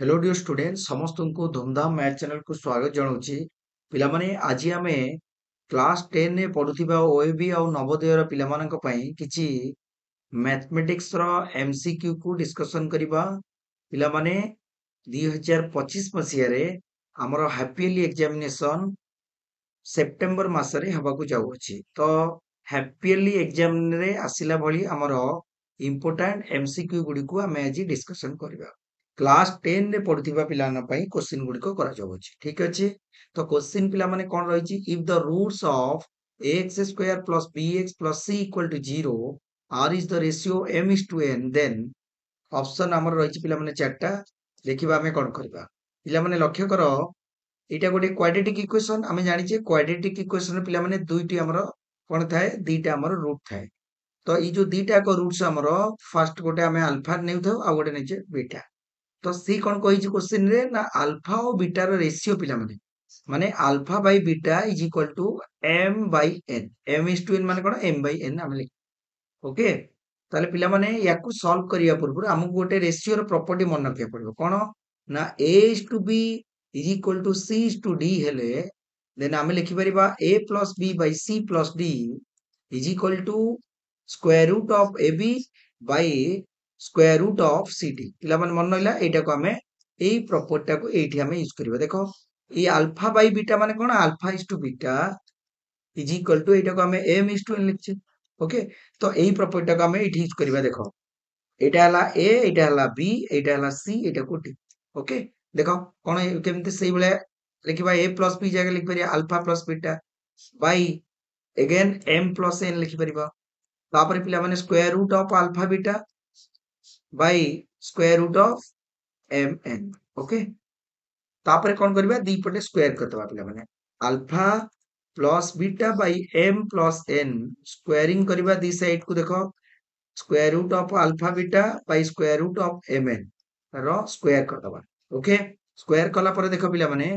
Hello dear student समस्त को धूमधाम मैथ चैनल को स्वागत जनाऊँगी पिलामाने आज आमे क्लास 10 रे पढुथिबा ओएबी आ नवोदयर पिलामानक पई किछि मैथमेटिक्स रो एमसीक्यू को डिस्कशन करिबा पिलामाने 2025 मसिया रे हमरो हैप्पीली एग्जामिनेशन सेप्टेम्बर मासरे हबाकू जाउछि तो हैप्पीली एग्जाम रे आसिला भली हमरो इंपोर्टेंट एमसीक्यू गुडी को आमे आज डिस्कशन करिबा क्लास 10 रे पढुथिबा पिलाना पई क्वेश्चन गुडी को करा जाउछि ठीक अछि तो क्वेश्चन पिला माने कोन रहिछि if the roots of ax square plus bx plus c equal to 0 r is the ratio m is to n then option हमर रहिछि पिला माने चारटा देखिबा हमें कोन करबा पिला माने लक्ष्य करो एटा गोटे क्वाड्रेटिक इक्वेशन आमे जानि जे क्वाड्रेटिक इक्वेशन पिला माने दुईटी हमर कोन थाए दुईटा हमर रूट थाए तो ई जो दुईटा को रूट्स हमर फर्स्ट गोटे आमे अल्फा नेउथौ आ गोटे नेचे बीटा तो सी कौन कही क्वेश्चन रे ना अल्फा और बीटा रो रेशियो पिला माने alpha by beta is equal to m by n m is to n माने कोन m बाय n हम लिख ओके ताले पिला माने याकू सॉल्व करिया पूर्व हमकु गोटे रेशियो रो प्रॉपर्टी मन रखिया पड़िबो कोन ना a is to b is equal to c is to d हेले देन हम लिखि परिबा a plus b by c plus d is equal to square root of ab by square root of cd पिला मन मन नइला एटा को हमें एई property को एठी हमें यूज करबा देखो ई अल्फा बाय बीटा माने कोन alpha is to beta is equal to एटा को हमें m इज टू n लिखछि ओके तो एई प्रॉपर्टी को हमें एठी यूज करबा देखो एटा हला a एटा हला b एटा हला c एटा को d ओके देखो कोन केमते सही बले लिखिबा a प्लस b जगह लिख परिया alpha plus beta by again m plus n लिखि परिबा तापर पिला माने square root of alpha beta by square root of m n okay तापर कोन करबा दी पटे स्क्वायर करतबा पिला माने alpha plus beta by m plus n squaring करबा दी साइड को देखो square root of alpha beta by square root of m n रो स्क्वायर करतबा ओके स्क्वायर कला पर देखो पिला माने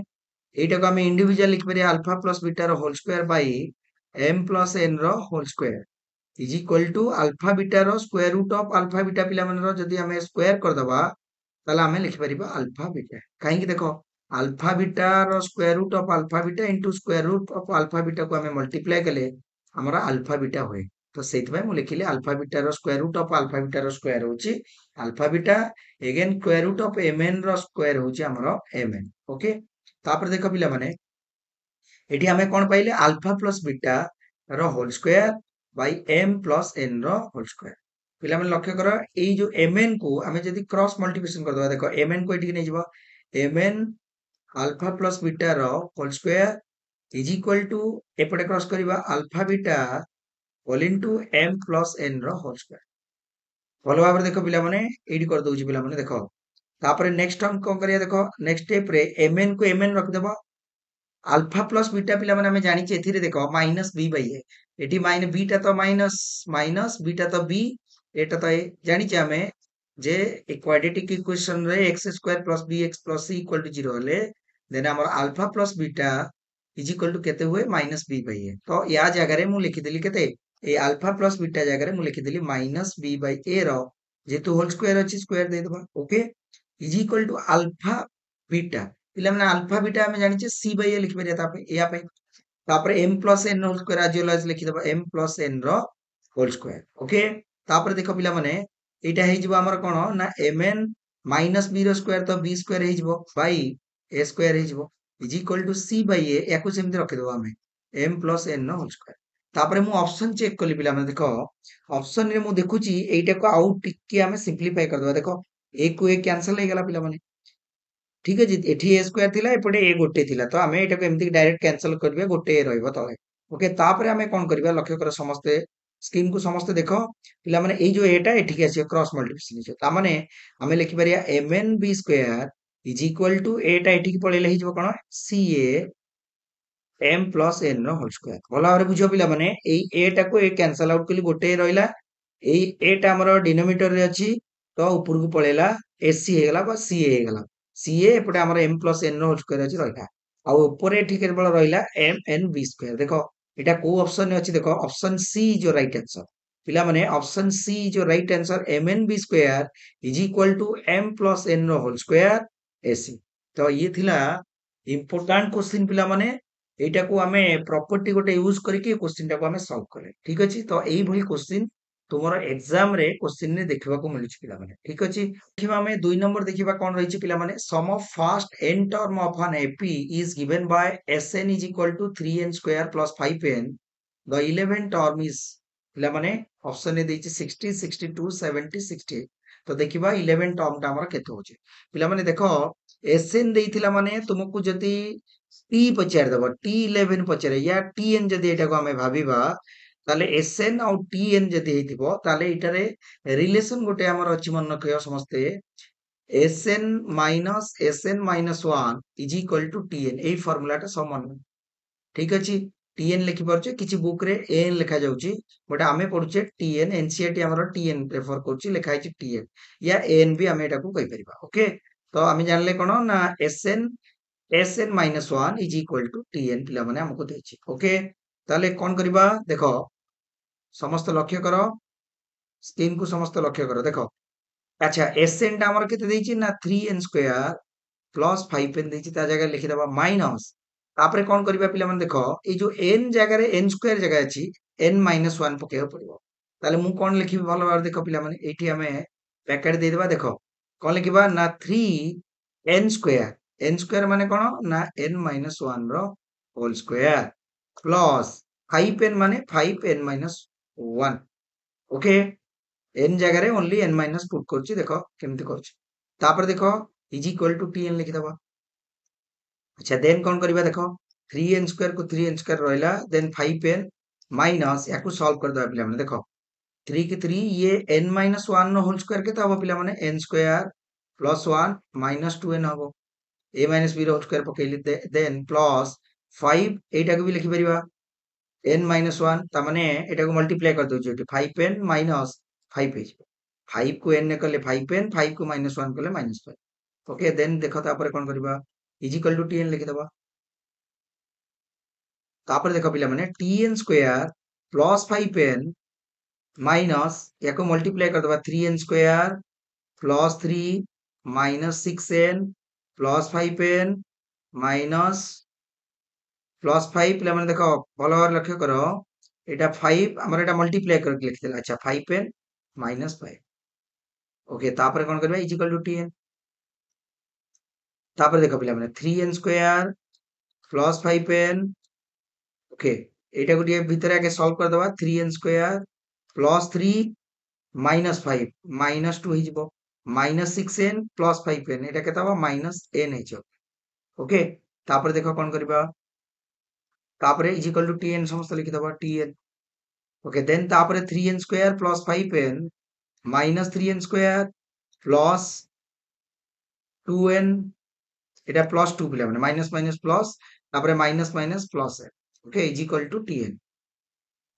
एटा को हम इंडिविजुअल लिख परिया अल्फा प्लस बीटा रो whole square by m plus n रो whole square is equal to alpha beta रो square root of alpha beta पिला माने रो जदी हमें स्क्वायर कर दबा ताले हमें लिख परिबा अल्फा बीटा काहे कि देखो अल्फा बीटा रो square root of alpha beta into square root of alpha beta को हमें मल्टीप्लाई कले हमरा अल्फा बीटा होय तो सेति भाई मु लिखिले अल्फा बीटा रो square root of alpha beta रो स्क्वायर होची alpha beta again square root of mn रो स्क्वायर होची हमरो mn ओके तापर देखो पिला माने एठी हमें कोन पाइले अल्फा प्लस बीटा रो whole square by m plus n रो होल स्क्वायर पिला माने लक्ष्य करो ए जो mn को हमें जदी क्रॉस मल्टीप्लिकेशन कर दबा देखो mn को एठी नै जबो mn अल्फा प्लस बीटा रो whole square is equal to एपटे क्रॉस करबा alpha beta whole into m plus n रो होल स्क्वायर भलो भाबरे देखो पिला माने एठी कर दउची पिला माने देखो तापर नेक्स्ट हम कोन करिया देखो नेक्स्ट स्टेप रे mn को mn रख देबो अल्फा प्लस बीटा पिला माने हमें जानि चे एथिरे देखो माइनस b बाय a एठी माइनस बीटा तो माइनस माइनस बीटा तो b एटा तो ए जानि चे हमें जे क्वाड्रेटिक इक्वेशन रे x स्क्वायर plus bx plus c equal to 0 हले देन हमर alpha plus beta is equal to केते हुए माइनस b बाय a तो या जगह रे मु लिखि देली केते ए अल्फा प्लस बीटा जगह रे मु लिखि देली माइनस b बाय a रो जेतु होल स्क्वायर अछि स्क्वायर दे दबा okay is equal to alpha beta पिला माने अल्फा बीटा हमें जानि चे c बाय a लिखि परिया तापे या पे तापर m plus n whole square आज वाला लिखि दबा m प्लस n रो होल स्क्वायर ओके तापर देखो पिला माने एटा हे जिवो हमर कोन ना mn माइनस b रो स्क्वायर तो b स्क्वायर हे जिवो बाय a स्क्वायर हे जिवो is equal to c by a याकू सेमति रखि दबा हमें m प्लस n रो होल स्क्वायर तापर मु ऑप्शन चेक कली पिला माने देखो ऑप्शन रे मु देखुची एटा को आउट टिके हमें सिंपलीफाई कर दबा देखो a को a कैंसिल हे गेला पिला माने ठीक है जी एठी a स्क्वायर थिला एपटे a गोटे थिला तो हमें एटा को एमति डायरेक्ट कैंसिल करबे गोटे a रहइबो तळे ओके तापर हमें कोन करबा लक्ष्य कर समस्त स्कीम को समस्त देखो पिला माने ए जो एटा एठी के आसी क्रॉस मल्टीप्लिकेशन छै ता माने हमें लिखि परिया mn b square is equal to एटा एठी के पळेले हिजबो कोन ca m प्लस n रो होल स्क्वायर भला रे बुझो पिला माने ए एटा को ए कैंसिल आउट कली गोटे रहइला ए एटा हमर डिनोमिनेटर रे अछि तो ऊपर को पळेला ac हे गेला बा ca हे गेला ca एपटे हमर m प्लस n रो होल स्क्वायर अछि रहइला आ ऊपर एठी केवल रहइला m n b स्क्वायर देखो एटा को ऑप्शन अछि देखो ऑप्शन सी जो राइट आंसर पिला माने ऑप्शन सी जो right answer mn b square is equal to m plus n रो होल स्क्वायर एसी तो ये थिला इम्पोर्टाट क्वेश्चन पिला माने एटा को आमे प्रॉपर्टी गोटे यूज करके क्वेश्चन टा को आमे सॉल्व करे ठीक अछि तो एई भली क्वेश्चन तुमरो एग्जाम रे क्वेश्चन ने देखबा को मिलुछ पिला माने ठीक अछि देखिबा हमें 2 नंबर देखिबा कोन रहिछि पिला माने sum of first n term of n AP is given by sn is equal to 3n square plus 5n the 11 term is पिला माने ऑप्शन ने देछि 60 62 70 68 तो देखिबा 11 टर्म टा हमर केते होछि पिला माने देखो एसएन देइथिला माने तुमको जदि टी पचार दबो टी 11 पचारे या टीएन जदि एटा को हमें भाबिबा ताले एसएन और टीएन जदि हेतिबो ताले इटारे रिलेशन गोटे हमर अछि मन रखियो समस्ते SN minus 1 is equal to TN एई फार्मूला टा समान ठीक अछि टीएन लिखि परछे किछि बुक रे एन लिखा जाउची बट आमे पढुचे टीएन एनसीईआरटी हमर टीएन प्रेफर करछि लिखा आइछि टीएन या एन भी आमे एटा को कहि परिबा ओके तो आमे जानले कोन ना SN minus 1 is equal to TN पिला माने हमको देछि ओके ताले कोन करबा देखो समस्त लक्ष्य करो स्क्रीन को समस्त लक्ष्य करो देखो अच्छा एसएन टा हमर केते देछि ना 3n स्क्वायर प्लस 5n देछि ता जगह लिखि दबा माइनस तापरे कोन करबा पिला माने देखो ए जो n जगह रे n स्क्वायर जगह अछि n माइनस 1 पकेबा पड़िबो ताले मु कोन लिखिबी भलो बार देखो पिला माने एठी हमें पैकेट दे देबा देखो कोन लिखिबा ना 3n स्क्वायर माने कोन ना n माइनस 1 रो होल स्क्वायर प्लस 5n माने 5n माइनस 1 ओके n जगह रे ओनली n माइनस पुट करछि देखो केमति करछि तापर देखो इज इक्वल टू tn लिखि दबा अच्छा देन कोन करबा देखो 3n स्क्वायर को 3n स्क्वायर रहला देन 5n माइनस याकू सॉल्व कर दबा पिला माने देखो 3 के 3 ये n माइनस 1 नो होल स्क्वायर के हबो पिला माने n square plus 1 minus 2n हबो a माइनस b रो होल स्क्वायर पकेली देन प्लस 5 एटा को भी लिखि परिबा n माइनस 1 ता माने एटा को मल्टीप्लाई कर दोछि एटी 5n माइनस 5 हे 5 को n ने करले 5n 5 को माइनस 1 करले माइनस 5 ओके देन देखो तापर कोन करबा इज इक्वल टू tn लिखि दबा तापर देखो पिला माने tn square plus 5n minus याको मल्टीप्लाई कर दबा 3n square plus 3 minus 6n plus 5n minus plus 5 पिला माने देखो भलो भार लक्ष्य करो एटा 5 हमर एटा मल्टीप्लाई करके लिख देला अच्छा 5n माइनस 5 ओके तापर कोन करबा इज इक्वल टू tn तापर देखो पिला माने 3n square plus 5n okay एटा को भीतर आके सॉल्व कर दबा 3n square plus 3 minus 5 minus 2 हिजबो माइनस 6n प्लस 5n एटा केता बा माइनस n हिजो ओके तापर देखो कोन करबा तापर इज इक्वल टू tn समस्त लिखि दबा tn ओके देन तापर 3n square plus 5n minus 3n square plus 2n এটা প্লস 2 পিলা মানে মাইনাস মাইনাস প্লস তারপরে মাইনাস মাইনাস প্লস है okay is equal to tn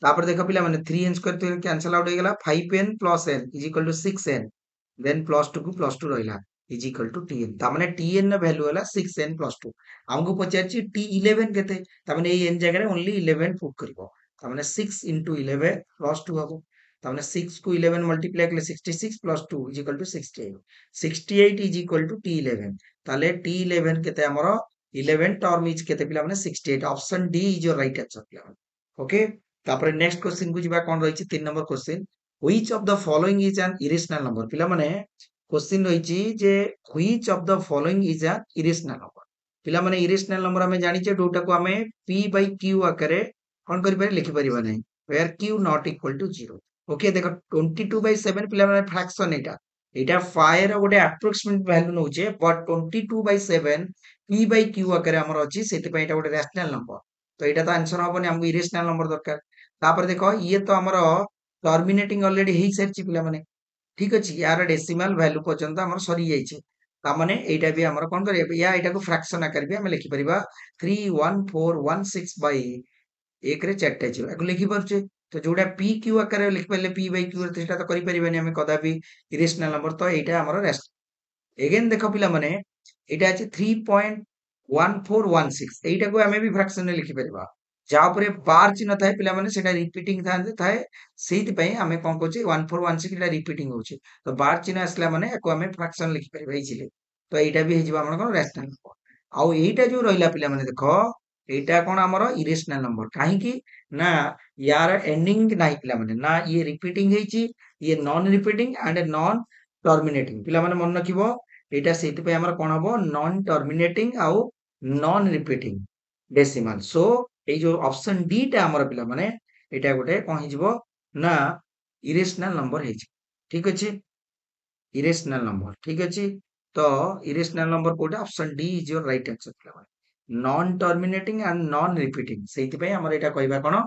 তারপরে দেখো পিলা মানে 3n স্কয়ার তো ক্যান্সেল আউট হয়ে গেল 5n plus n is equal to 6n then plus 2 को प्लस 2 রহিলা ইজ ইকুয়াল টু tn তার মানে tn এর ভ্যালু হলা 6n প্লস 2 আমগো পচারছি t11 কেতে তার মানে এই n জায়গায় ओनली 11 পুট করিব তার মানে 6 11 প্লস 2 হবো তার মানে 6 को 11 मल्टीप्लाई করলে 66 plus 2 is equal two 68 68 is equal two t11 তাহলে t11 কেতে हमरो 11 टर्म इज केते पिला माने 68 option D is your right answer पिला ओके तापर नेक्स्ट क्वेश्चन को जिबा कोन रहिछि 3 number question which of the following is an irrational number पिला माने क्वेश्चन रहिछि जे which of the following is an irrational number पिला माने इरेशनल नंबर हमें जानि छे जोटा को हमें p बाय q आकारे कोन करि पारे लिखि परिबा नै where q not equal to 0 okay देखो 22/7 पिला माने फ्रैक्शन एटा एटा फायर गोटे अप्रोक्सीमेट वैल्यू नउचे बट 22/7 p बाय q आकारे हमर अछि सेति पय एटा गोटे रैशनल नंबर तो एटा तो आंसर हबनी हमको इरेशनल नंबर दरकार तापर देखो ये तो हमर टर्मिनेटिंग ऑलरेडी हेई सरछि पिला माने ठीक अछि यार डेसिमल वैल्यू पर्यंत हमर सरी जाइछे ता माने एटा भी हमर कोन करिया या एटा को फ्रैक्शन आकार भी हम लिखि परिबा 31416 बाय 1 रे 4 टा 0 एको लिखि परछे तो जोडा p q आकार लिखि परले p बाय q रे सेटा तो करि परिबानी हम कदापि इरेशनल नंबर तो एटा हमर रेस्ट अगेन देखो पिला माने एटा अछि 3.1416 एटा को हमें भी फ्रैक्शन में लिखि परिबा जा ऊपर बार चिन्ह थाए पिला माने सेटा रिपीटिंग थाए सेति पय हमें कोन कहउची 1416 एटा रिपीटिंग होउची तो बार चिन्ह आसला माने एको हमें फ्रैक्शन लिखि परिबा इजीली तो एटा भी हेजिबा हमर कोन रैशनल नंबर आउ एटा जो रहिला पिला माने देखो एटा कोन हमर इरेशनल नंबर काहे कि ना यार एंडिंग नाही पिला माने ना ये रिपीटिंग हेची ये non repeating and non terminating पिला माने मन रखिबो एटा सेति पे हमर कोन हबो नॉन टर्मिनेटिंग आउ नॉन रिपीटिंग डेसिमल सो ए जो ऑप्शन डी टा हमर पिला माने एटा गोटे कोन हेजिबो ना इरेशनल नंबर हेची ठीक अछि इरेशनल नंबर ठीक अछि तो इरेशनल नंबर कोटा option D is your right answer पिला non terminating and non repeating सेति पे हमर एटा कहबा कोन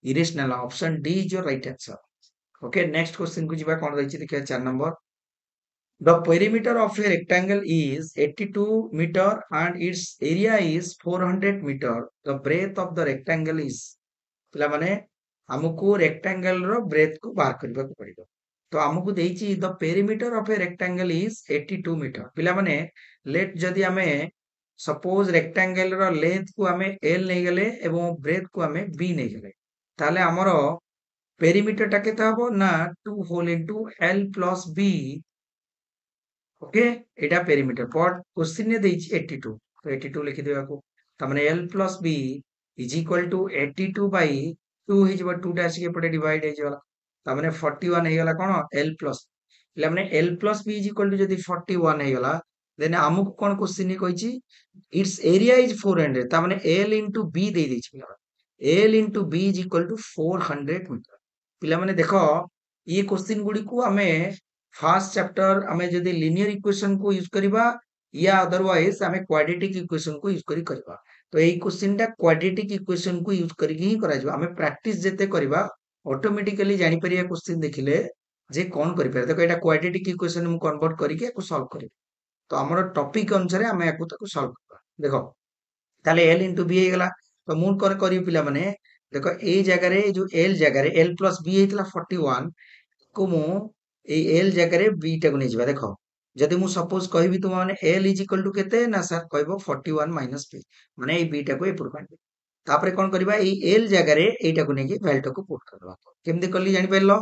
irrational option D is your right answer okay next question को जिबा कोन रहिछि देखिया 4 number the perimeter of a rectangle is 82 meter and its area is 400 meter the breadth of the rectangle is पिला माने हमको रेक्टेंगल रो ब्रेथ को बाहर करबा को पड़िबो तो हमको देइछि the perimeter of a rectangle is 82 metre पिला माने लेट जदी हमें सपोज रेक्टेंगल रो लेंथ को हमें l नै गेले एवं ब्रेथ को हमें b नै गेले ताले हमरो पेरीमीटर टा केते हबो ना 2 whole into l plus b okay एटा पेरीमीटर पॉट क्वेश्चन ने देइछि 82 तो 82 लिखि देबा को त माने l plus b is equal to 82 by 2 हे जबा 2 डैश के पटे डिवाइड हे जला त माने 41 हे गला कोन l प्लस ले माने l plus b is equal to जदी 41 हे गला देन हमकु कोन क्वेश्चन ने कहिछि इट्स एरिया इज 400 त माने l इनटू b दे देछि l into b is equal to 400 metre पिला माने देखो ये क्वेश्चन गुडी को हमें फर्स्ट चैप्टर हमें जदी लीनियर इक्वेशन को यूज करबा या अदरवाइज हमें क्वाड्रेटिक इक्वेशन को यूज करी करबा तो एई क्वेश्चन टा क्वाड्रेटिक इक्वेशन को यूज करी ही करा जबा हमें प्रैक्टिस जेते करबा ऑटोमेटिकली जानि परिया क्वेश्चन देखिले जे कोन करि पारे देखो एटा क्वाड्रेटिक इक्वेशन मु कन्वर्ट करी के को सॉल्व करी तो हमर टॉपिक अनुसार हमें याकू ताको सॉल्व करबा देखो ताले l into b हे गला तो मु कोन करी पिला माने देखो ए जगह रे जो l जगह रे l plus b हेतला 41 को मु ए l जगह रे b टा को नै जिबा देखो जदि मु सपोज कहबी तुम माने l इज इक्वल टू केते ना सर कहबो 41 माइनस b माने ए b टा को ए पुट करबे तापरे कोन करबा ए l जगह रे एटा को नै कि वैल्यू टा को पुट करबा केमदे करली जानि परलो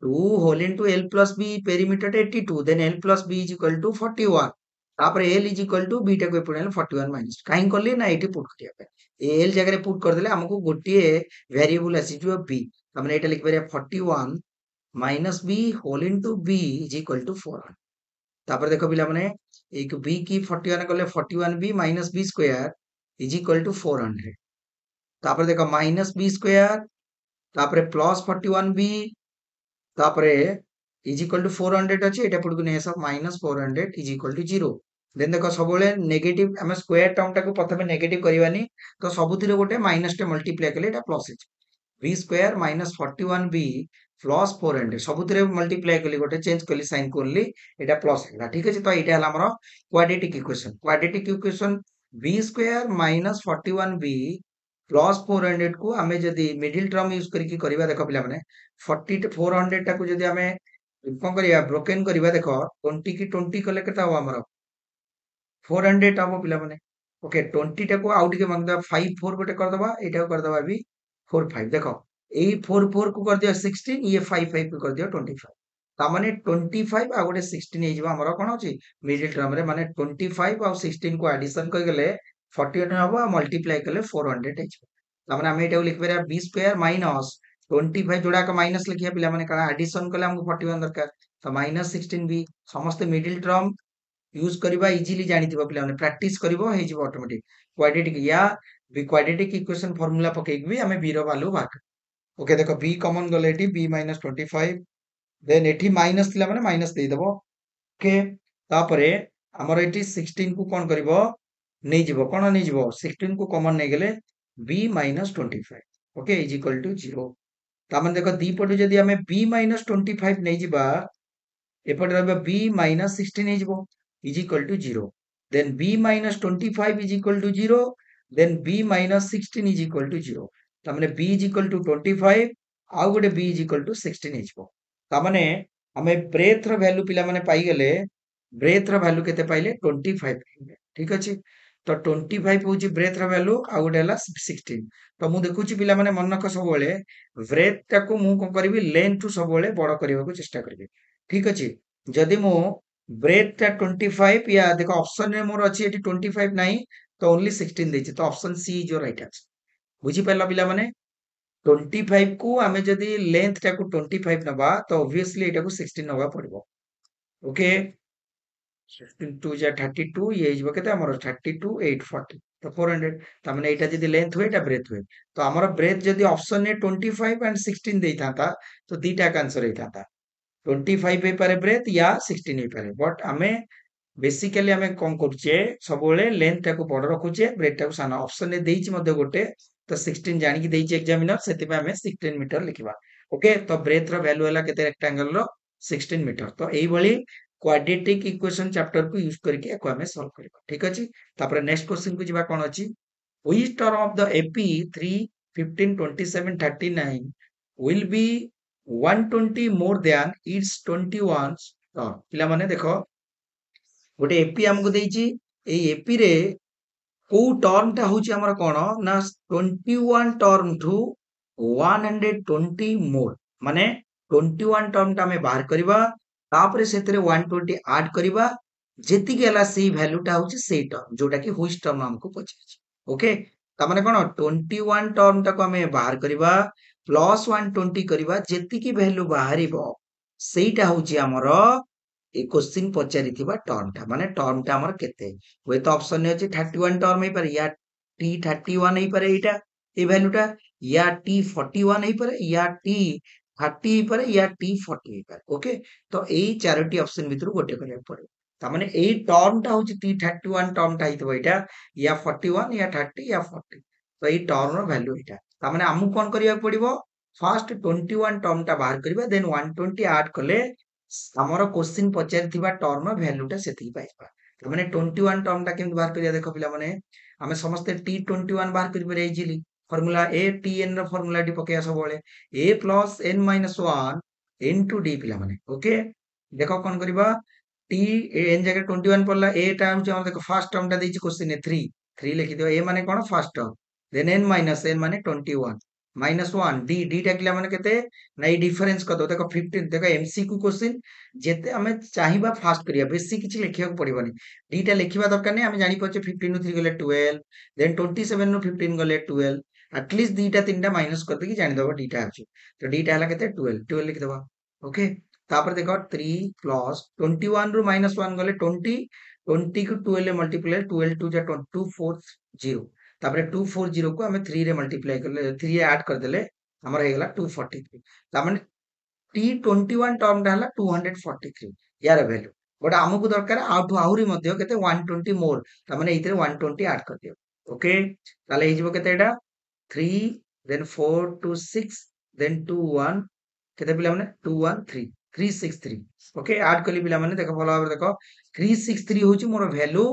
2 whole into l plus b perimeter 82 then l plus b is equal to 41 तापरे l is equal to b टा को पुट 41 माइनस काहे करली ना एटी पुट करिया पे ए l जगह रे पुट कर देले हमको गोटिए वेरिएबल आसी जो b हमने एटा लिख परिया 41 minus b whole into b is equal to 400 तापर देखो पिला माने एक b की 41 करले 41b minus b square is equal to 400 तापर देखो माइनस b स्क्वायर तापर प्लस 41b तापर इज इक्वल टू 400 अछि एटा पुट को नै सब minus 400 is equal to 0 then देखो सबले नेगेटिव हम स्क्वायर टर्म टा को प्रथमे नेगेटिव करबानी तो सबुथिरे गोटे माइनस टे मल्टीप्लाई करले एटा प्लस अछि b square minus 41b plus 400 सबुथिरे मल्टीप्लाई करली गोटे चेंज करली साइन करली एटा प्लस हेला ठीक अछि तो एटा हला हमर quadratic equation b square minus 41b plus 400 को हमें जदी मिडिल टर्म यूज करके करबा देखो पिला माने 40 400 टा को जदी हमें कोन करिया ब्रोकन करबा देखो 20 की 20 कले केता हो हमर 400 हबो पिला माने ओके 20 टा को आउट के मांगदा 5 4 गोटे कर दबा एटा को कर दबा भी 4 5 देखो ए 4 4 को कर दिया 16 ये 5 5 को कर दिया 25 ता माने 25 आ गोटे 16 हे जिबा हमर कोन अछि मिडिल टर्म रे माने 25 आ 16 को एडिशन कर गेले 48 हबो आ मल्टीप्लाई करले 400 हे ता माने हम एटा लिख पेरा b स्क्वायर माइनस 25 जोड़ा का माइनस लिखिया पिला माने का एडिशन करले हमको 41 दरकार तो माइनस 16b समस्त मिडिल टर्म यूज करबा इजीली जानि थिबा पिला माने प्रैक्टिस करबो हे जिवो ऑटोमेटिक क्वाड्रेटिक या बी क्वाड्रेटिक इक्वेशन फार्मूला पके भी हमें b रो वैल्यू बाहर ओके देखो b कॉमन गले एटी b माइनस 25 देन एटी माइनस थिला माने माइनस दे देबो ओके तापरे हमर एटी 16 को कोन करबो नै जिवो कोन नै जिवो 16 को कॉमन नै गेले b minus 25 okay is equal to 0 ता माने देखो दी पटु जदी हमें b माइनस 25 नै जिबा एपट रहबे b माइनस 16 हे जिवो is equal to 0 then b minus 25 is equal to 0 then b minus 16 is equal to 0 ता माने b इज इक्वल टू 25 आ गोटे b इज इक्वल टू 16 हे जिवो ता माने हमें ब्रेथ रो वैल्यू पिला माने पाई गेले ब्रेथ रो वैल्यू केते पाइले 25 ठीक अछि तो 25 होची ब्रेथ रो वैल्यू आ गोटे हला 16 तो मु देखुची पिला माने मन रख सब बेले ब्रेथ टा को मु कोन करबी लेंथ टू सब बेले बड़ करबा को चेष्टा करबी ठीक अछि जदी मु ब्रेथ टा 25 या देखो ऑप्शन रे मोर अछि एटी 25 नाही तो ओनली 16 देछि तो option C is your right answer बुझी पाइला पिला माने 25 को आमे जदी लेंथ टा को 25 नबा तो ऑब्वियसली एटा को 16 नबा पड़िबो ओके 16 2 जा 32 ये इज केते हमर 32 840 तो 400 त माने एटा जदी लेंथ हुए एटा ब्रेथ हुए तो हमर ब्रेथ जदी ऑप्शन ने 25 एंड 16 देइताता तो दीटा का आंसर हेताता 25 हे पारे ब्रेथ या 16 हे पारे बट आमे बेसिकली आमे कोन करछे सबोले लेंथ टाको बड़ रखुछे ब्रेथ टाको साना ऑप्शन ने देइछि मध्ये गोटे तो 16 जानि कि देइछि एग्जामिनर सेति पे आमे 16 मीटर लिखिबा ओके तो ब्रेथ रो वैल्यू हला केते रेक्टेंगल रो 16 मीटर तो एई भली क्वाड्रेटिक इक्वेशन चैप्टर को यूज करके एको आमे सॉल्व करबा ठीक अछि तापर नेक्स्ट क्वेश्चन को जिबा कोन अछि which term of the AP 3 15 27 39 will be 120 more than its 21 पिला माने देखो गोटे एपी हमको देइछि एई एपी रे को टर्म टा होछि हमर कोन ना 21 टर्म ठू 120 मोर माने 21 टर्म टा हमें बाहर करबा तापरे सेतरे 120 ऐड करबा जेति गेला सेई वैल्यू टा होछि सेई टर्म जोटा कि व्हिच टर्म हमको पचाछि ओके ता माने कोन 21 टर्म टा को हमें बाहर करबा प्लस 120 करबा जेति की वैल्यू बाहरिबो सेईटा होछि हमर ए क्वेश्चन पचारिथिबा टर्म टा माने टर्म टा हमर केते हुए तो ऑप्शन ने अछि 31 टर्म हे पारे या टी 31 हे पारे एटा ए वैल्यू टा या टी 41 हे पारे या टी 30 हे पारे या टी 40 हे पारे ओके तो एई चारोटी ऑप्शन भितरु गोटे करबा पड़े ता माने एई टर्म टा होछि टी 31 टर्म टा हितबो एटा या 41 या 30 या 40 तो एई टर्म रो वैल्यू एटा ता माने हमु कोन करिया पड़िबो फर्स्ट 21 टर्म टा बाहर करबा देन 120 ऐड कले हमर क्वेश्चन पचारिथिबा टर्म वैल्यू टा सेति पाइबा त माने 21 टर्म टा केमि बाहर करिया देखो पिला माने हमें समस्त t21 बाहर करि पारे इजीली फार्मूला a tn रो फार्मूला डी पकेया सब बोले a plus n minus 1 into d पिला माने ओके देखो कोन करबा t n जगह 21 पड़ला a टा हम देखो फर्स्ट टर्म टा देछि क्वेश्चन ने 3 3 लिखि दियो a माने कोन first term then n minus n माने 21 माइनस 1 d d टा किला माने केते नै डिफरेंस कर दो देखो 15 देखो एमसीक्यू क्वेश्चन जेते हमें चाहिबा फास्ट करिया बेसी किछि लिखिया को पड़िबनी डीटा लिखिबा दरकार नै हम जानि पछे 15 नु 3 गले 12 देन 27 नु 15 गले 12 एटलीस्ट दीटा तीनटा माइनस कर दे कि जानि दबो डीटा अछि तो डीटा हला केते 12 12 लिख दबा ओके तापर देखो 3 प्लस 21 रू -1 गले 20 20 को 12 मल्टीप्लाई 12 2 जा 240 तापर 240 को हमें 3 रे मल्टीप्लाई करले 3 ऐड कर देले हमर हे गेला 243 ता माने T21 टर्म टा हला 243 यार वैल्यू बट हमकु दरकार आउट आहुरी मध्ये केते 120 मोर त माने इतरे 120 ऐड कर दियो ओके ताले हिजबो केते एटा 3 देन 4 2 6 देन 2 1 केते पिला माने 213 363 ओके ऐड कली पिला माने देखो भलो भाबरे देखो 363 होची मोर वैल्यू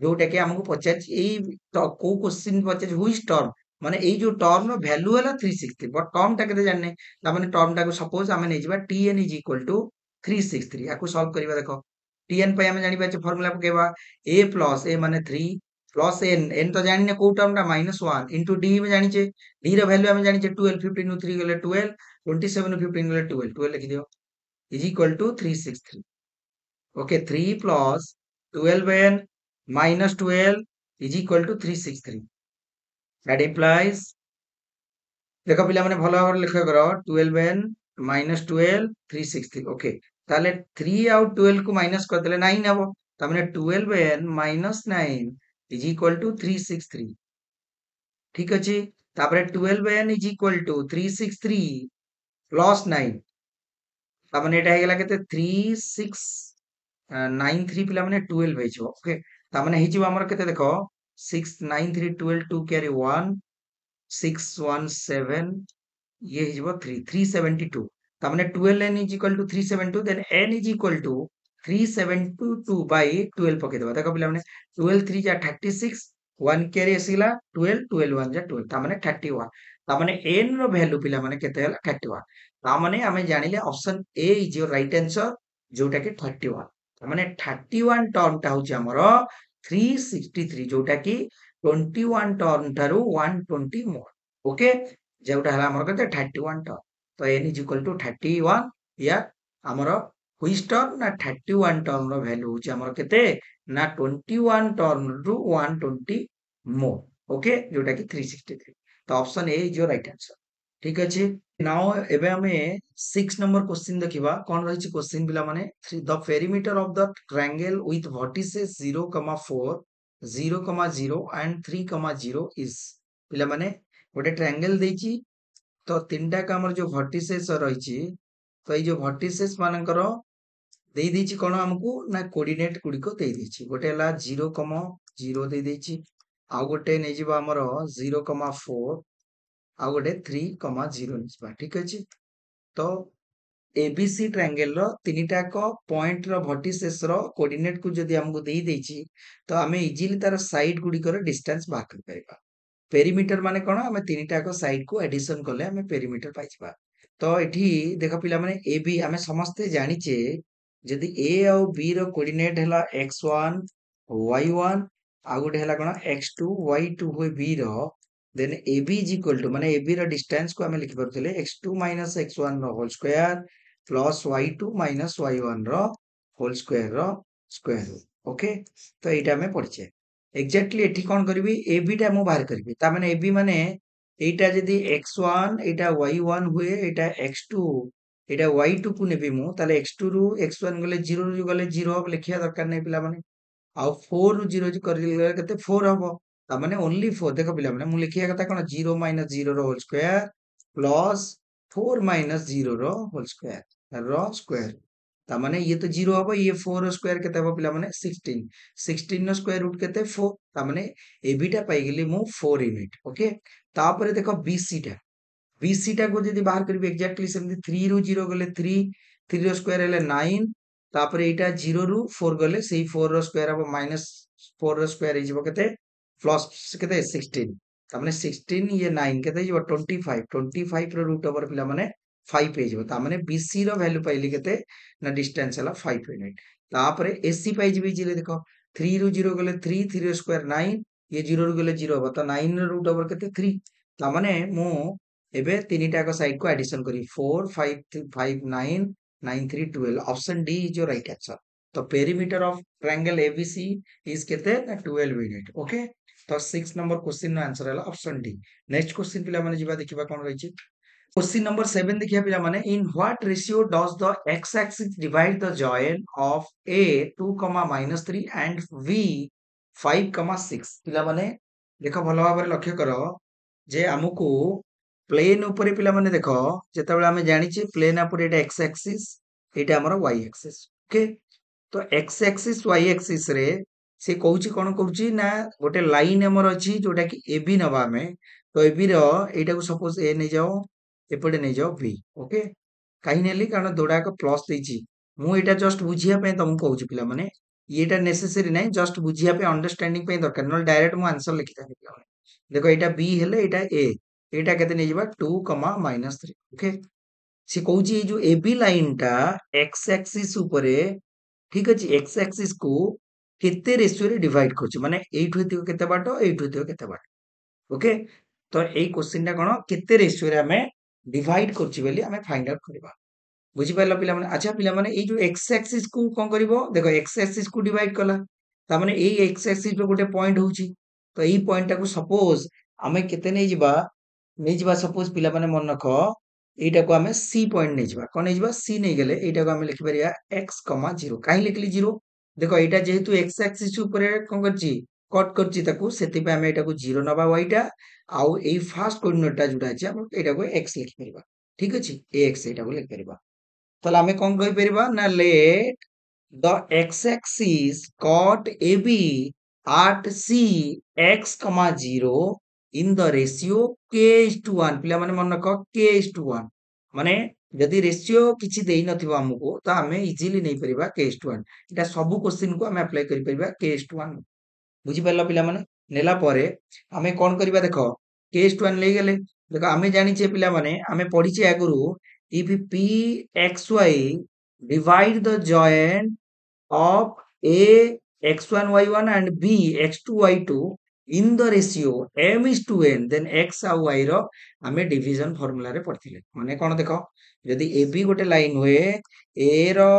जोटा कि हमकु पचाच एई तो को क्वेश्चन पचाच व्हिच टर्म माने एई जो टर्म रो वैल्यू हला 363 बट टर्म टा केते जानने ता माने टर्म टा को सपोज हमें नै जिबा tn इज इक्वल टू 363 याकू सॉल्व करिबा देखो tn पे हमें जानि पाछे फार्मूला पकेबा a प्लस a माने 3 प्लस n n तो जानि ने को टर्म टा -1 इनटू d में जानि छे d रो वैल्यू हमें जानि छे 12 15 नु 3 गले 12 27 नु 15 गले 12 12 लिख दियो is equal to 363 okay 3 plus 12n minus 12 is equal to 363 that implies देखो पिला माने भलो भाବରେ लिख करो 12n minus 12 363 ओके ताले 3 आउट 12 को माइनस कर देले 9 हबो त माने 12n minus 9 is equal to 363 ठीक अछि तापरे 12n is equal to 363 plus 9 त माने एटा हे गेला केते 3693 पिला माने 12 हेजो ओके त माने हेजिबो हमर केते देखो 693 12 2 कैरी 1 617 ये हिजबो 3 372 त माने 12n is equal to 372 then n is equal to 372 by 12 पके देबा देखो पिला माने 12 3 जा 36 1 कैरी आसीला 12 12 1 जा 12 त माने 31 त माने n रो वैल्यू पिला माने केते हला 31 त माने हमें जानिले option A is your right answer जोटा कि 31 त माने 31 टर्म टा होची हमरो 363 जोटा कि 21 टर्म थारू 120 मोर ओके जोटा हला हमर केते 31 टर्म तो n इज इक्वल टू 31 या हमरो व्हिच टर्म ना 31 टर्म रो वैल्यू होची हमर केते ना 21 टर्म रु 120 मोर ओके जोटा कि 363 तो option A is your right answer ठीक अछि नाउ एबे हमें 6 नंबर क्वेश्चन देखिबा कोन रहिछि क्वेश्चन पिला माने the perimeter of the triangle with vertices 0,4 0,0 and 3,0 is पिला माने गोटे ट्रायंगल देछि तो तीनटा का हमर जो वर्टिसेस रहिछि तो এই जो वर्टिसेस मानकर देई देछि कोन हमकु ना कोऑर्डिनेट गुडी को देई देछि गोटे हला 0,0 देई देछि आ गोटे नै जिबा हमर 0,4 आ गोटे 3,0 निस्बा ठीक अछि तो एबीसी ट्रायंगल रो तीनटा को पॉइंट रो वर्टिसेस रो कोऑर्डिनेट को जदी हमकु देई देछि तो हमें इजीली तार साइड गुडी को डिस्टेंस बाहर कर परिबा पेरीमीटर माने कोन हमें तीनटा को साइड को एडिशन करले हमें पेरीमीटर पाइ जिबा तो एठी देखो पिला माने ए बी हमें समस्त जानिचे जदी ए और बी रो कोऑर्डिनेट हला x1 y1 आ गोटे हला कोन x2 y2 होय बी रो then AB is equal to माने AB रो डिस्टेंस को हमें लिखि परथिले x2 - x1 रो whole square plus y2 - y1 रो होल स्क्वायर रो स्क्वायर रूट ओके तो एटा हमें पड़छे एक्जेक्टली एठी कोन करबी AB टा मु बाहर करबी ता माने AB माने एटा जदी x1 एटा y1 हुए एटा x2 एटा y2 को नेबी मु ताले x2 रु x1 गले 0 रु गले 0 अब लिखिया दरकार नै पिला माने आ 4 रु 0 करले केते 4 हबो ता माने ओनली 4 देखो पिला माने मु लिखिया कथा कोन 0 - 0 रो होल स्क्वायर प्लस 4 - 0 रो होल स्क्वायर रो स्क्वायर ता माने ये तो 0 हबो ये 4 रो स्क्वायर केते हबो पिला माने 16 16 नो स्क्वायर रूट केते 4 ता माने एबी टा पाई गेली मु 4 यूनिट ओके तापरे देखो बीसी टा को जदी बाहर करबी एक्जेक्टली सेमती 3 रु 0 गले 3 3 रो स्क्वायर हेले 9 तापरे एटा 0 रु 4 गले सेही 4 रो स्क्वायर हबो माइनस 4 रो स्क्वायर हिजबो केते प्लस केते 16 ता माने 16 ये 9 केते हिजबो 25 25 रो रूट ओवर पिला माने 5 हिजबो ता माने बीसी रो वैल्यू पाइली केते ना डिस्टेंस हला 5 यूनिट तापरे एसी पाइ जिबी जिले देखो 3 रु 0 गले 3 3 रो स्क्वायर 9 ये 0 रु गले 0 हबो ता 9 रो रूट ओवर केते 3 ता माने मु एबे तीनटा को साइड को एडिशन करी 4 5 5 9 9 3 12 option D is your right answer तो perimeter of triangle ABC is केते ना 12 यूनिट ओके तो 6 नंबर क्वेश्चन नो आंसर हला ऑप्शन डी नेक्स्ट क्वेश्चन पिला माने जिबा देखिबा कोन रहिछि क्वेश्चन नंबर 7 देखिया पिला माने in what ratio does the x axis divide the join of a 2, -3 and v 5,6 पिला माने देखो भलो भाबरे लक्ष्य करो जे हमकु प्लेन ऊपर पिला माने देखो जेतेबेले हमें जानिछि प्लेन ऊपर एटा x एक्सिस एटा हमर y एक्सिस ओके तो x एक्सिस y एक्सिस रे से कहूची कोन करूची ना गोटे लाइन हमर अछि जोटा कि AB नबा में तो AB रो एटा को सपोज A नै जाओ एपटे नै जाओ B ओके काहे नेली कारण दोडा को प्लस देछि मु एटा जस्ट बुझिया पे तुम कहूची पिला माने एटा नेसेसरी नै जस्ट बुझिया पे अंडरस्टैंडिंग पे दरकार न डायरेक्ट मु आंसर लिखि थानि पिला माने देखो एटा B हेले एटा A एटा केते नै जिबा 2, -3 ओके से कहूची ए जो AB लाइन टा x एक्सिस ऊपरे ठीक अछि x एक्सिस को केते रेशियो रे डिवाइड करछि माने एठु हेतिको केते बाटो एठु हेतिको केते बाटो ओके तो एई क्वेश्चन टा कोन केते रेशियो रे हमें डिवाइड करछि बेली हमें फाइंड आउट करबा बुझी पाइलो पिला माने अच्छा पिला माने एई जो x एक्सिस को कोन करबो देखो x एक्सिस को डिवाइड कला ता माने एई x एक्सिस पे गोटे पॉइंट होउछि तो एई पॉइंट टा को सपोज हमें केते नै जिबा सपोज पिला माने मन रखो एटा को हमें सी पॉइंट नै जिबा कोन नै जिबा सी नै गेले एटा को हमें लिखि परिया x, 0 काहे लिखली 0 देखो एटा जेहेतु x एक्सिस ऊपर कोन करछि कट करछि ताकू सेति पे हमें एटा को 0 नबा y टा आउ एई फर्स्ट कोऑर्डिनेट टा जुडा अछि हम एटा को x लिखि परिबा ठीक अछि ax एटा को लिखि परिबा तले हमें कोन कहि परिबा ना let the x axis cut AB at C x, 0 in the ratio k:1 पिला माने मन रख k:1 माने जदि रेशियो किछि देई नथिबो हमकु त हमें इजीली नै परिबा k:1 एटा सब क्वेश्चन को हमें अप्लाई करि परिबा k:1 बुझी पाइलो पिला माने नेला परे हमें कोन करिबा देखो k:1 ले गेले देखो हमें जानि छे पिला माने हमें पढि छे आगुरु if p xy divide the joint of a x1 y1 and b x2 y2 in the ratio m is to n then x ଆଉ y ର ଆମେ डिवीजन फार्मूला रे पढिथिले माने कोन देखो जदी ab गोटे लाइन हुए a रो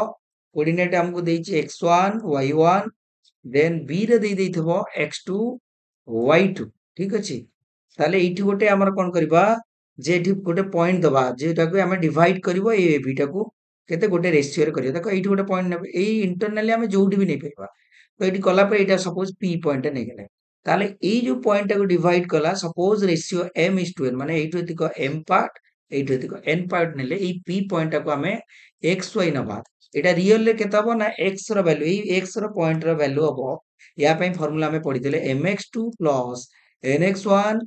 कोऑर्डिनेट हमको देइछि x1 y1 देन b रे देई देइथबो x2 y2 ठीक अछि ताले एठी गोटे हमर कोन करबा जे एठी गोटे पॉइंट दबा जेटा को हमें डिवाइड करबो ए b टा को केते गोटे रेशियो रे करियो देखो एठी गोटे पॉइंट नेबे एई इंटरनली हमें जोठी भी नै परबा तो एठी कला पे एटा सपोज p पॉइंट नै गेले ताले एई जो पॉइंट टा को डिवाइड कला सपोज रेशियो m:n माने एठी एतिक m पार्ट एठी एतिक n पार्ट नेले एई p पॉइंट टा को हमें xy नबा एटा रियल रे केता हबो ना x रो वैल्यू एई x रो पॉइंट रो वैल्यू हबो या पे फार्मूला में पढिदेले mx2 nx1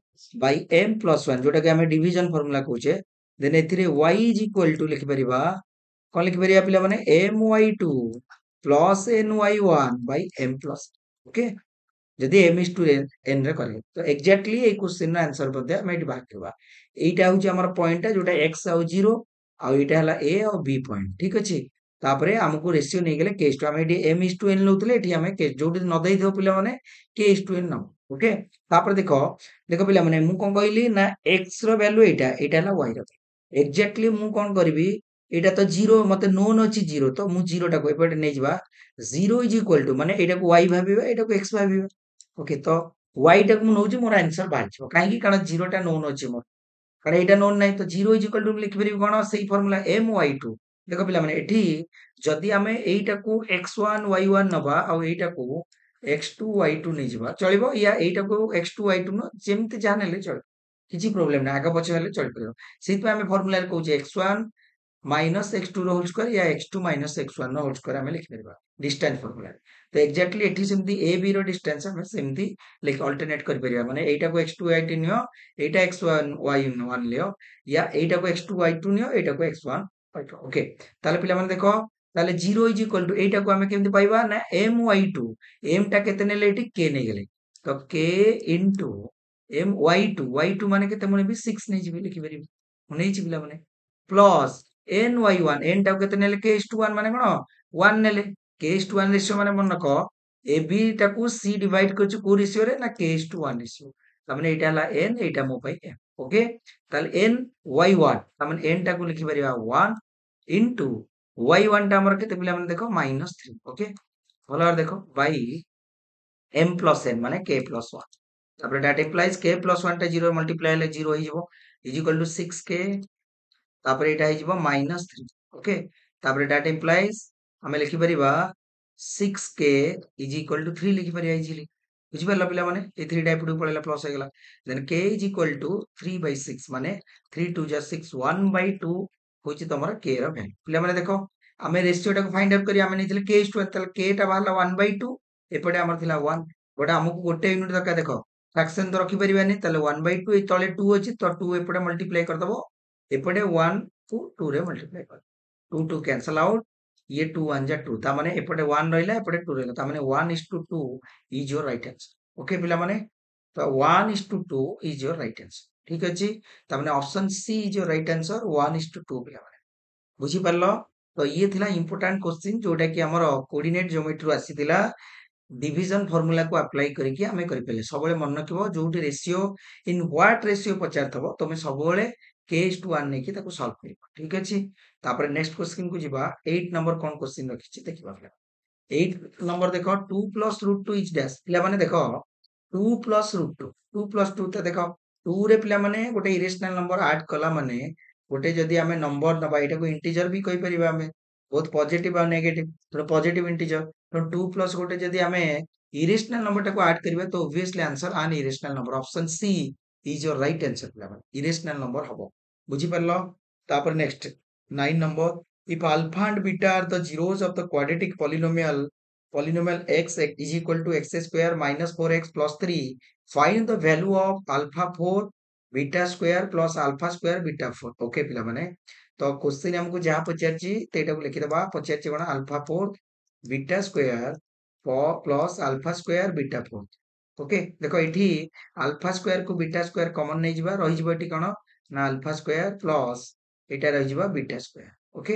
by m+1 जोटा कि हमें डिवीजन फार्मूला कहूचे देन एथिरे y इज इक्वल टू लिखि परिबा कोन लिखि परिबा पिला माने my2 ny1 by m plus okay जदि m is to n रे करे तो एग्जैक्टली ए क्वेश्चन रा आंसर बदे हम एठी बात करबा एटा होची हमर पॉइंट जोटा x आउ 0 आ एटा हला a और b पॉइंट ठीक अछि तापरे हमकु रेशियो नै गेले k हम एठी m is to n लउतले एठी हमें k जोटी न देइ दियो पिला माने k is to n न ओके तापरे देखो देखो पिला माने मु कोन कहली ना x रो वैल्यू एटा एटा हला y रो एग्जैक्टली मु कोन करबी एटा तो 0 मते नोन अछि 0 तो मु 0 टा को एपटे नै जिबा 0 इज इक्वल टू माने एटा को y भाबिबा एटा को x भाबिबा ओके तो y टा को नउची मोर आंसर बाहिर काहे कि कारण 0 टा नोन अछि मोर कारण एटा नोन नै तो 0 इज इक्वल टू लिखि परिबी कोन सेही फार्मूला my2 देखो पिला माने एठी जदि हमें एटा को x1 y1 नबा आ एटा को x2 y2 नै जिबा चलिबो या एटा को x2 y2 न जेमति जाने ले चल किछि प्रॉब्लम नै आगा पछे हेले चल परिबो सेहि पे हमें फार्मूला रे कहूचे x1 माइनस x2 रो होल स्क्वायर या x2 माइनस x1 रो होल स्क्वायर हमें लिखि परिबा डिस्टेंस फार्मूला तो एग्जैक्टली एठी सेमति ए बी रो डिस्टेंस हमें सेमति लाइक अल्टरनेट कर परिबा माने एटा को x2 y2 नियो एटा x1 y1 लियो या एटा को x2 y2 नियो एटा को x1 y2 ओके ताले पिला माने देखो ताले 0 इज इक्वल टू एटा को हमें केमति पाइबा ना my2 m टा केते नेले एठी k नै गेले तो k into my2 माने केते मोने भी 6 नै जिबि लिखि परिबी नै छि पिला माने प्लस ny1 n टा केते नेले k is to 1 माने कोन 1 नेले k is to 1 रेशियो माने मन रखो ab टा को c डिवाइड करछु को रेशियो रे ना k is to 1 रेशियो तमने एटा हला n एटा मो पाई m ओके ताले n y1 तमने n टा को लिखि परिबा 1 into y1 टा हमर केते पिला माने देखो -3 ओके भलो देखो बाई m plus n माने k plus 1 तापर दैट इंप्लाइज k plus 1 टा 0 मल्टीप्लाई ले 0 हो जिवो इज इक्वल टू 6k तापर एटा हो जिवो -3 ओके तापर दैट इंप्लाइज हमें लिखि परिबा 6k इज इक्वल टू 3 लिखि परिबा इजीली बुझि परला पिला माने ए 3 टा एपडू पळेला प्लस हो गेला then k is equal to 3/6 माने 3 2 जा 6 1/2 होची तमरा k रा वैल्यू पिला माने देखो हमें रेशियो टा को फाइंड आउट करी हमें नेथिले k is to तल k टा बाहरला 1/2 एपटे हमर थिला 1 बट हमकु गोटे यूनिट दरकार देखो फ्रैक्शन तो रखि परिबानी तले 1/2 ए तले 2 अछि तो 2 एपटे मल्टीप्लाई कर दबो एपटे 1 को 2 रे मल्टीप्लाई कर 2 2 कैंसल आउट ये 2 1 जा 2 ता माने एपटे 1 रहिला एपटे 2 रहिला ता माने 1:2 is your right answer okay पिला माने तो 1:2 इज योर राइट आंसर ठीक अछि ता माने option C is your right answer 1:2 पिला माने बुझी परलो तो ये थिला इंपोर्टेंट क्वेश्चन जोटा कि हमर कोऑर्डिनेट ज्योमेट्री आसीतिला डिवीजन फार्मूला को अप्लाई करके हमें करि पेले सबले मन रखिबो जोटी रेशियो इन व्हाट रेशियो पचारथबो तमे सबले k is to 1 नेकी ताको सॉल्व करिबो ठीक अछि तापर नेक्स्ट क्वेश्चन को जिबा 8 नंबर कोन क्वेश्चन रखिछि देखिबा पिला 8 नंबर देखो 2 plus root 2 is dash पिला माने देखो 2 plus root 2 2 plus 2 त देखो 2 रे पिला माने गोटे इरेशनल नंबर ऐड कला माने गोटे जदी हमें नंबर नबा एटा को इंटीजर भी कहि परिबा हमें बोथ पॉजिटिव और नेगेटिव तो पॉजिटिव इंटीजर तो 2 प्लस गोटे जदी हमें इरेशनल नंबर टाको ऐड करबा तो obviously answer an irrational number option C is your right answer पिला माने इरेशनल नंबर हबो बुझी परलो तापर next 9 number if alpha and beta are the zeros of the quadratic polynomial x is equal to x square minus 4x plus 3 find the value of alpha 4 beta square plus alpha square beta 4 okay पिला माने तो question हमको जहां पचारची तेटा को लिखि दबा पचारची कोन alpha 4 beta square 4 plus alpha square beta 4 okay देखो एठी alpha square को beta square कॉमन नै जिबा रहि जिबा एठी कोन ना alpha square plus एटा रहि जिबा beta square ओके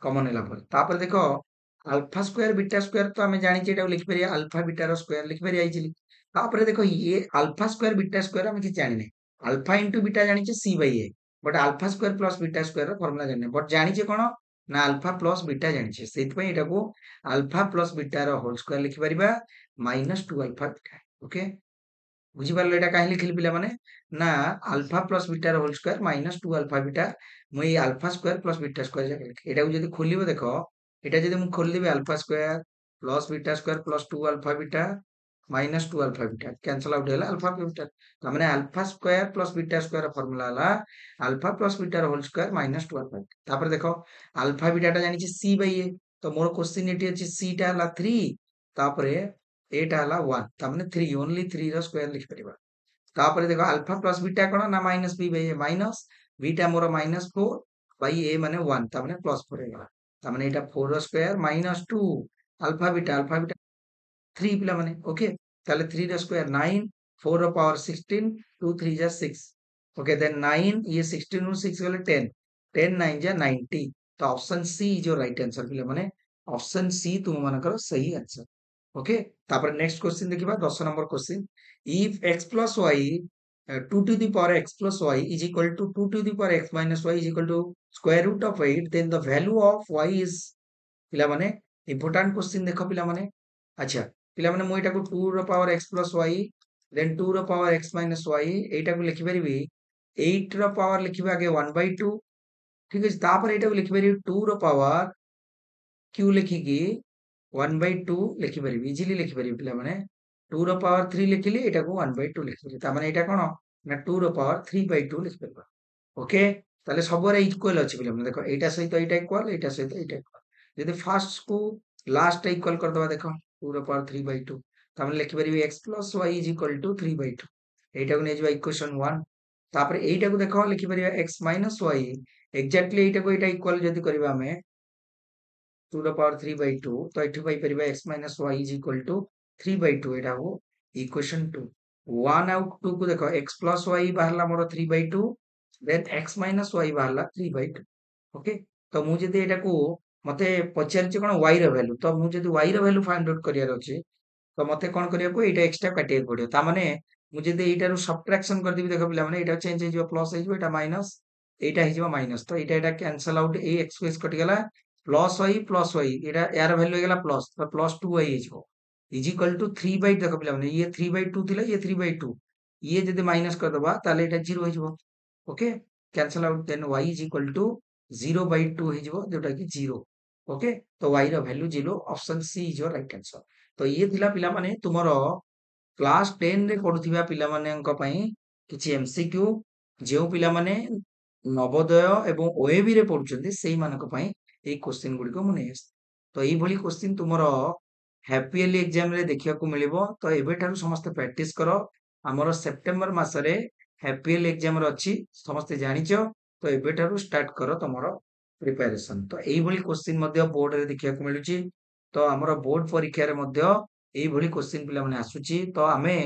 कॉमन हैला पर तापर देखो अल्फा स्क्वायर बीटा स्क्वायर तो हमें जानि छै एटा लिखि परिया अल्फा बीटा रो स्क्वायर लिखि परिया इजीली तापर देखो ये अल्फा स्क्वायर बीटा स्क्वायर हम कि जानि नै अल्फा इनटू बीटा जानि छै c/a but alpha square plus beta square row formula जानि बट जानि छै कोन ନା ଆଲଫା ପ୍ଲସ୍ ବିଟା ଜାଣିଛେ ସେଇଥିପାଇଁ ଏଟାକୁ ଆଲଫା ପ୍ଲସ୍ ବିଟାର ହୋଲ୍ ସ୍କୋୟାର ଲେଖିପାରିବା -2 ଆଲଫା ବିଟା। ଓକେ, ବୁଝିପାରିଲ ଏଟା କାହିଁ ଲେଖିଲି ପିଲାମାନେ? ନା ଆଲଫା ପ୍ଲସ୍ ବିଟାର ହୋଲ୍ ସ୍କୋୟାର -2 ଆଲଫା ବିଟା ମୁଁ ଏଇ alpha square plus beta square ଜାଗାରେ ଲେଖେ। ଏଟାକୁ ଯଦି ଖୋଲିବ ଦେଖ, ଏଟା ଯଦି ମୁଁ ଖୋଲିଦେବି alpha square plus beta square plus 2 alpha beta -2 alpha beta cancel out ହେଲା ଆଲଫା ବିଟା। ତାମାନେ alpha square plus beta square formula ହେଲା ଆଲଫା ପ୍ଲସ୍ ବିଟାର ହୋଲ୍ ସ୍କୋୟାର -2 ଆଲଫା ବିଟା। ତାପରେ ଦେଖ ଆଲଫା ବିଟାଟା ଜାଣିଛି c ବାଇ a, ତ ମୋର କ୍ୱେଶ୍ଚିନ୍ ଏଠି ଅଛି c ଟା ହେଲା 3, ତାପରେ ଏଟା ହେଲା 1, ତାମାନେ 3 ଓନ୍ଲି 3 ର ସ୍କୋୟାର ଲିଖିପାରିବା। ତାପରେ ଦେଖ ଆଲଫା ପ୍ଲସ୍ ବିଟା କଣ ନା -b Bai a, minus beta ମୋର -4 ବାଇ a ମାନେ 1, ତାମାନେ +4 ହେଇଗଲା। ତାମାନେ ଏଇଟା 4 ର ସ୍କୋୟାର -2 ଆଲଫା ବିଟା 3 ପିଲାମାନେ। ଓକେ, ତାହେଲେ 3 ର ସ୍କୋୟାର 9, 4 ର ପାୱାର 16, 2 3 ଯା 6। ओके देन 9 ये 16 ରୁ 6 ଗଲେ 10, 10 9 जा 90। तो option C is your right answer पिले माने ऑप्शन सी तुम मानकर सही आंसर। ओके, तापर नेक्स्ट क्वेश्चन देखिबा 10 number question. If x plus y 2 to the power x plus y is equal to 2 to the power x minus y is equal to square root of 8, then the value of y is पिला माने important question देखो पिला माने। अच्छा पिला माने मु एटा को 2 रो power x plus y then 2 रो पावर x minus y एटा को लिखि परिबी 8 रो पावर लिखिबा आगे 1/2, ठीक अछि। तापर एटा को लिखि परिबी 2 रो पावर q लिखिकी 1/2 लिखि परिबी, इजीली लिखि परिबी पिला माने। 2 रो पावर 3 लिखिली एटा को 1/2 लिखि परिबी, ता माने एटा कोन ना 2 रो पावर 3/2 लिखि परिबा। ओके, ताले सबरे इक्वल अछि पिला माने। देखो एटा सहित एटा इक्वल, एटा सहित एटा इक्वल। यदि फर्स्ट को लास्ट इक्वल कर दबा देखो 2 रो पावर 3/2, ता माने लिखि परिबी x plus y is equal to 3/2। एटा को नै जबा इक्वेशन 1। तापर एटा को देखो लिखि परिबा x minus y, एग्जैक्टली एटा को एटा इक्वल जदि करबा हमें 2 ର ପାୱାର 3/2, ତ ଏଠି ପାଇପାରିବା x minus y is equal to 3/2, ଏଟା ହବ ଇକ୍ୱେସନ 2। 1 ଆଉ 2 କୁ ଦେଖ x plus y ବାହାରିଲା ମୋର 3/2, then x minus y ବାହାରିଲା 3/2। ଓକେ, ତ ମୁଁ ଯଦି ଏଟାକୁ ମତେ ପଚାରିଛି କଣ y ର ଭ୍ୟାଲୁ, ତ ମୁଁ ଯଦି y ର ଭ୍ୟାଲୁ फाइंड आउट କରିବାର ଅଛି ତ ମତେ କଣ କରିବାକୁ ଏଇଟା ଏକ୍ସଟ୍ରା କାଟିବାକୁ ପଡିବ। ତା ମାନେ ମୁଁ ଯଦି ଏଇଟାରୁ ସବଟ୍ରାକ୍ସନ କରିଦେବି ଦେଖ ପିଲାମାନେ ଏଇଟା ଚେଞ୍ଜ ହେଇଯିବ, ପ୍ଲସ୍ ହେଇଯିବ, ଏଇଟା ମାଇନସ୍, ଏଇଟା ହେଇଯିବ ମାଇନସ୍, ତ ଏଇଟା କ୍ୟାନସଲ ଆଉଟ୍, ଏଇ x ସ୍ପେସ୍ କଟିଗଲା, प्लस y ଏଟା यार ଭ୍ୟାଲୁ ହେଇଗଲା ପ୍ଲସ୍, ତ ପ୍ଲସ୍ 2y ହେଇଯିବ ଇଜ ଇକ୍ୱାଲ ଟୁ 3/2। ଦେଖ ପିଲାମାନେ ଇଏ 3/2 ଥିଲା, ଇଏ 3/2, ଇଏ ଯଦି ମାଇନସ୍ କରିଦବା ତାହେଲେ ଏଟା 0 ହେଇଯିବ। Okay, cancel out, then y is equal to 0/2 ହେଇଯିବ जोटा कि 0। ओके, तो y ର value 0, option C is your right answer. तो ये थिला पिला माने तुमरो क्लास 10 रे पढुथिबा पिला मानेଙ୍କ ପାଇଁ କିଛି एमसीक्यू जेउ पिला माने नवोदय एवं ओएबी रे पढुचंती सेही मानक ପାଇଁ एई क्वेश्चन गुडी को मु नै आस। तो एई भली क्वेश्चन तुमरो हैप्पीली एग्जाम रे देखिया को मिलिबो। तो एबे ठारू समस्त प्रैक्टिस करो, हमरो सेप्टेम्बर मासरे हैप्पीली एग्जाम रे अछि, समस्त जानिचो, तो एबे ठारू स्टार्ट करो तमरो प्रिपरेशन। तो एई भली क्वेश्चन मध्ये बोर्ड रे देखिया को मिलुची, तो हमरो बोर्ड परीक्षा रे मध्ये एई भली क्वेश्चन पिला माने आसुची। तो आमे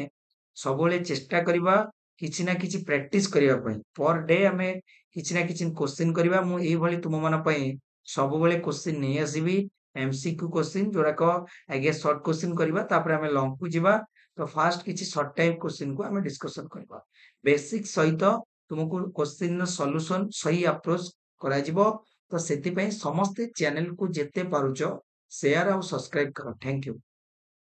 सबले चेष्टा करिबा किछि ना किछि प्रैक्टिस करिया पई, पर डे आमे किछि ना किछि क्वेश्चन करिबा। मु एई भली तुम मन पई सब बेले क्वेश्चन नै आसीबी, एमसीक्यू क्वेश्चन जोराक आगे शॉर्ट क्वेश्चन करिबा, तापर आमे लॉन्ग को जिबा। तो फास्ट किछि शॉर्ट टाइप क्वेश्चन को आमे डिस्कशन करिबा, बेसिक सहित तुमको क्वेश्चन ର सॉल्यूशन सही अप्रोच करा जिवो। तो सेति पई समस्त चैनल को जेते पारुचो शेयर और सब्सक्राइब करो। Thank you.